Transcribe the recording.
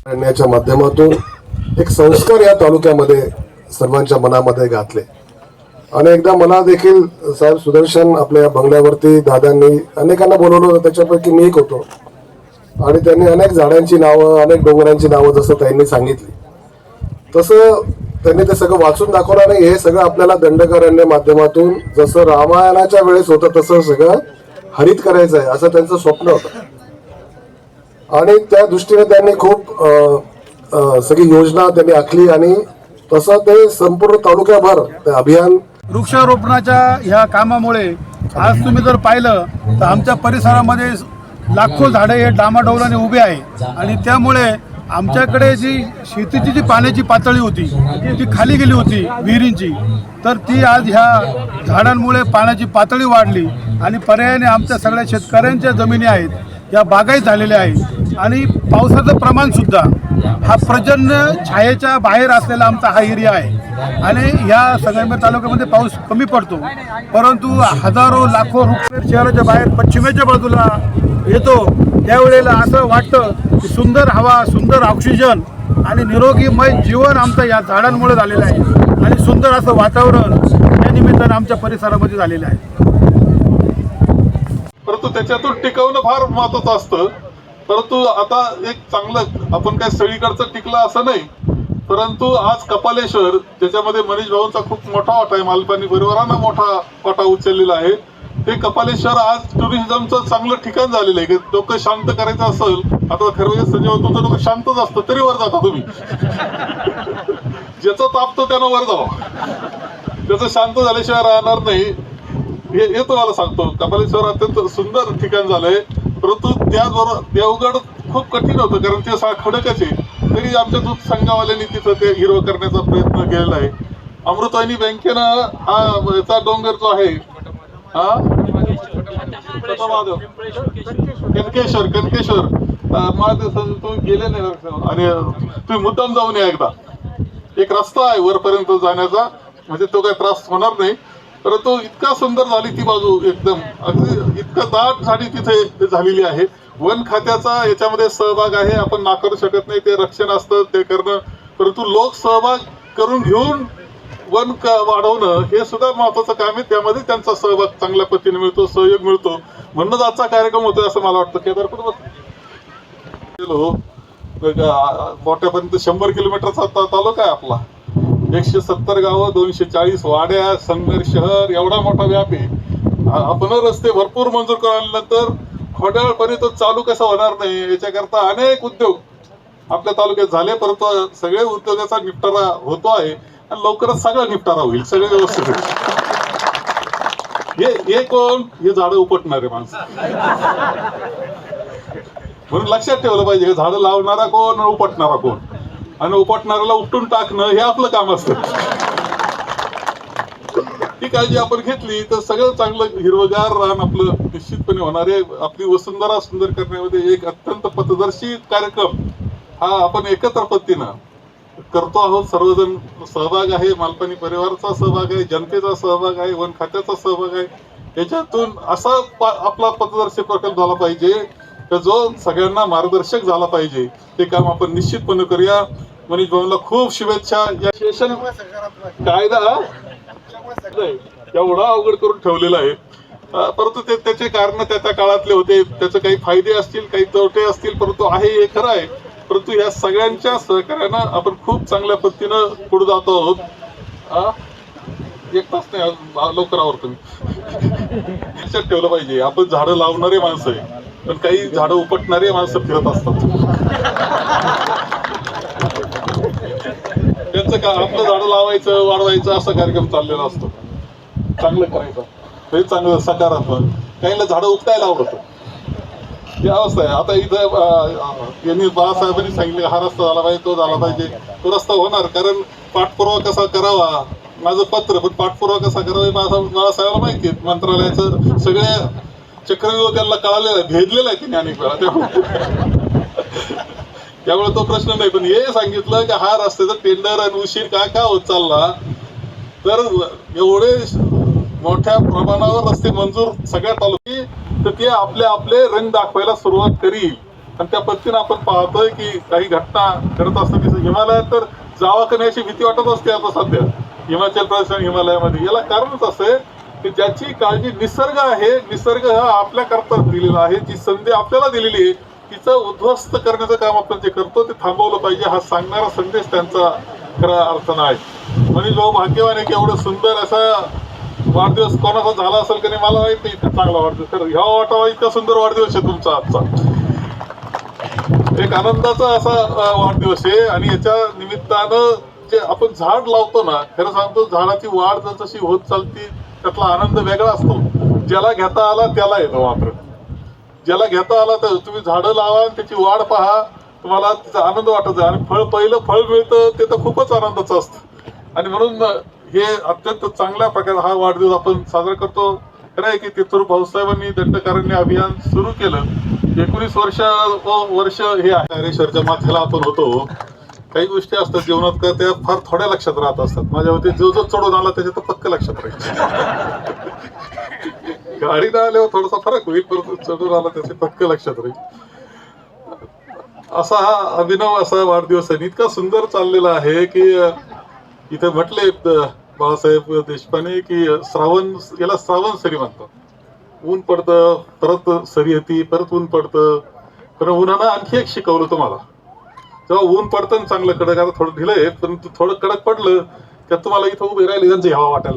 करण्याच्या माध्यमातून एक संस्कार या तालुक्यामध्ये सर्वांच्या मनामध्ये घातले. आणि एकदा मला देखील साहेब सुदर्शन आपल्या बंगल्यावरती दादांनी अनेकांना बोलवलं होतं, त्याच्यापैकी मी एक होतो. आणि त्यांनी अनेक झाडांची नावं, अनेक डोंगरांची नावं जसं त्यांनी सांगितली तसं त्यांनी ते सगळं वाचून दाखवलं. आणि हे सगळं आपल्याला दंडकारण्य माध्यमातून जसं रामायणाच्या वेळेस होतं तसं सगळं हरित करायचं आहे असं त्यांचं स्वप्न होतं. आणि त्या दृष्टीने त्यांनी खूप सगळी योजना त्यांनी आखली आणि तसं ते संपूर्ण तालुक्याभर ते अभियान. वृक्षारोपणाच्या ह्या कामामुळे आज तुम्ही जर पाहिलं तर आमच्या परिसरामध्ये लाखो झाडे हे डामाडौलाने उभे आहे. आणि त्यामुळे आमच्याकडे जी शेतीची जी पाण्याची पातळी होती ती खाली गेली होती विहिरींची, तर ती आज ह्या झाडांमुळे पाण्याची पातळी वाढली. आणि पर्यायाने आमच्या सगळ्या शेतकऱ्यांच्या जमिनी आहेत या बागायत झालेल्या आहेत. आणि पावसाचं प्रमाणसुद्धा हा प्रजन्य छायेच्या बाहेर असलेला आमचा हा एरिया आहे. आणि ह्या संगमनेर तालुक्यामध्ये पाऊस कमी पडतो, परंतु हजारो लाखो वृक्ष शहराच्या बाहेर पश्चिमेच्या बाजूला येतो त्यावेळेला असं वाटतं की सुंदर हवा, सुंदर ऑक्सिजन आणि निरोगीमय जीवन आमचं या झाडांमुळे झालेलं आहे. आणि सुंदर असं वातावरण या निमित्तानं आमच्या परिसरामध्ये झालेलं आहे. परंतु त्याच्यातून टिकवणं फार महत्वाचं असतं. परंतु आता एक चांगलं आपण काय सगळीकडचं टिकलं असं नाही, परंतु आज कपालेश्वर ज्याच्यामध्ये मनीष भाऊंचा खूप मोठा वाटा आहे, मालपानी परिवारांना मोठा वाटा उचललेला आहे, ते कपालेश्वर आज टुरिझमचं चांगलं ठिकाण झालेलं आहे. डोकं शांत करायचं असेल, आता खरं संजय तुमचं डोकं शांतच असतं तरी वर जाता तुम्ही. ज्याचा तापतो त्यानं वर जावं, त्याचं शांत झाल्याशिवाय राहणार नाही हे तुम्हाला सांगतो. कपालेश्वर अत्यंत सुंदर ठिकाण झालंय, परंतु त्याचबरोबर देवगड खूप कठीण होतं कारण ते खडकच आहे. तरी आमच्या दूध संघावाल्यांनी तिथं ते हिरवं करण्याचा प्रयत्न केलेला आहे. अमृतवाहिनी बँकेनं हा याचा डोंगर जो आहे हा कनकेश्वर महादेव तुम्ही गेले नाही आणि तुम्ही मुद्दाम जाऊन या एकदा. एक रस्ता आहे वरपर्यंत जाण्याचा, म्हणजे तो काही त्रास होणार नाही. परंतु इतका सुंदर झाली ती बाजू, एकदम अगदी इतकं दाट झाडी तिथे झालेली आहे. वन खात्याचा याच्यामध्ये सहभाग आहे, आपण नाकारू शकत नाही. ते रक्षण असतं ते करणं, परंतु लोक सहभाग करून घेऊन वन वाढवणं हे सुद्धा महत्वाचं काम आहे. त्यामध्ये त्यांचा सहभाग चांगल्या पद्धतीने मिळतो, सहयोग मिळतो. म्हणूनच आजचा कार्यक्रम होतोय असं मला वाटतं. केदारपूर गेलो मोठ्यापर्यंत 100 किलोमीटरचा तालुका आहे आपला, 170 गावं, 240 वाड्या, संगमेर शहर एवढा मोठा व्याप आहे. आपण रस्ते भरपूर मंजूर केल्यानंतर खोड्याळपर्यंत चालू कसं होणार नाही याच्याकरता अनेक उद्योग आपल्या तालुक्यात झाले, परंतु सगळे उद्योगाचा निपटारा होतो आहे आणि लवकरच सगळा निपटारा होईल, सगळे व्यवस्थित होईल. हे कोण? हे झाडं उपटणारे माणसं. म्हणून लक्षात ठेवलं पाहिजे, झाडं लावणारा कोण आणि उपटणारा कोण. आणि उपटणाऱ्याला उपटून टाकणं हे आपलं काम असतं. ही काळजी आपण घेतली तर सगळं चांगलं हिरवगार रान आपलं निश्चितपणे होणार आहे. आपली वसुंधरा सुंदर करण्यामध्ये एक अत्यंत पथदर्शी कार्यक्रम हा आपण एकत्र पद्धतीनं करतो आहोत. सर्वजण सहभाग आहे, मालपानी परिवाराचा सहभाग आहे, जनतेचा सहभाग आहे, वन खात्याचा सहभाग आहे. याच्यातून असा आपला पथदर्शी प्रकल्प झाला पाहिजे जो सगळ्यांना मार्गदर्शक झाला पाहिजे. ते काम आपण निश्चितपणे करूया. मनीष भाऊंना खूप शुभेच्छा. या सेशन कायदा एवढा अवघड करून ठेवलेला आहे, परंतु ते त्याचे कारण त्या काळातले होते. त्याचे काही फायदे असतील, काही तोटे असतील, परंतु आहे हे खरं आहे. परंतु या सगळ्यांच्या सहकार्यानं आपण खूप चांगल्या पद्धतीनं पुढे जातो आहोत. एक तास नाही लवकर आवडतो मी. लक्षात ठेवलं पाहिजे, आपण झाडं लावणारे माणसं आहे, पण काही झाडं उपटणारे माणसं फिरत असतात. त्यांचं का आपलं झाडं लावायचं, वाढवायचं असा कार्यक्रम चाललेला असतो. चांगलं करायचं हे चांगलं सकारात्मक. काहींना झाडं उपटायला आवडतं, ही अवस्था आहे. आता इथं यांनी बाळासाहेबांनी सांगितले हा रस्ता झाला पाहिजे, तो झाला पाहिजे. तो रस्ता होणार, कारण पाठपुरावा कसा करावा, माझं पत्र पण पाठपुरावा कसा करावा बाळासाहेबांना माहिती आहे. मंत्रालयाचं सगळे चक्रव्यूह त्यांना कळालेलं आहे, भेदलेलं आहे त्यांनी अनेक वेळा. त्यामुळे तो प्रश्न नाही. पण हे सांगितलं की हा रस्त्याचा टेंडर आणि उशीर का होत चालला, तर एवढे मोठ्या प्रमाणावर रस्ते मंजूर सगळ्या तालुक्यात, तर ते आपले रंग दाखवायला सुरुवात करील. आणि त्या पद्धतीनं आपण पाहतोय की काही घटना घडत असताना हिमालयात तर जावा का नाही अशी भीती वाटत असते आता सध्या हिमाचल प्रदेश आणि हिमालयामध्ये. याला कारणच असं आहे की ज्याची काळजी निसर्ग आहे, निसर्ग हा आपल्या करता दिलेला आहे, जी संधी आपल्याला दिलेली आहे तिचं उद्ध्वस्त करण्याचं काम आपण जे करतो ते थांबवलं पाहिजे, हा सांगणारा संदेश त्यांचा खरा अर्थानं आहे. म्हणजे जो भाग्यवान आहे की एवढं सुंदर असा वाढदिवस कोणाचा झाला असेल की नाही मला माहित नाही, इतका चांगला वाढदिवस तर ह्या वाटावा इतका सुंदर वाढदिवस आहे तुमचा आजचा. एक आनंदाचा असा वाढदिवस आहे आणि याच्या निमित्तानं जे आपण झाड लावतो ना, खरं सांगतो झाडाची वाढ जशी होत चालती त्यातला आनंद वेगळा असतो. ज्याला घेता आला त्याला येतो. मात्र ज्याला घेता आला तर तुम्ही झाडं लावा आणि त्याची वाढ पहा, तुम्हाला त्याचा आनंद वाटत आणि पहिलं फळ मिळतं ते तर खूपच आनंदाचं असतं. आणि म्हणून हे अत्यंत चांगल्या प्रकारे हा वाढदिवस आपण साजरा करतो. खरं आहे की तिथून भाऊसाहेबांनी दंडकारण्य अभियान सुरू केलं. 19 वर्ष हे आहे. हरेश्वरच्या माथ्याला आपण होतो. काही गोष्टी असतात जीवनात का त्या फार थोड्या लक्षात राहत असतात. माझ्या मते जो जो चढून आला त्याच्या तर पक्क लक्षात राहील. गाडीनं आल्यावर थोडासा फरक होईल, परंतु चढून आला त्याचे पक्क लक्षात राहील. असा हा अभिनव असा वाढदिवस आहे. इतका सुंदर चाललेला आहे की इथे म्हटले बाळासाहेब देशपांडे की याला श्रावण सरी म्हणतात. ऊन पडतं, परत सरी येते, परत ऊन पडतं. पण उन्हानं आणखी एक शिकवलं तुम्हाला. जेव्हा ऊन पडतं चांगलं कडक, आता थोडं ढिलं आहे परंतु थोडं कडक पडलं त्यात तुम्हाला इथं उभे राहिले त्यांची हवा वाटायला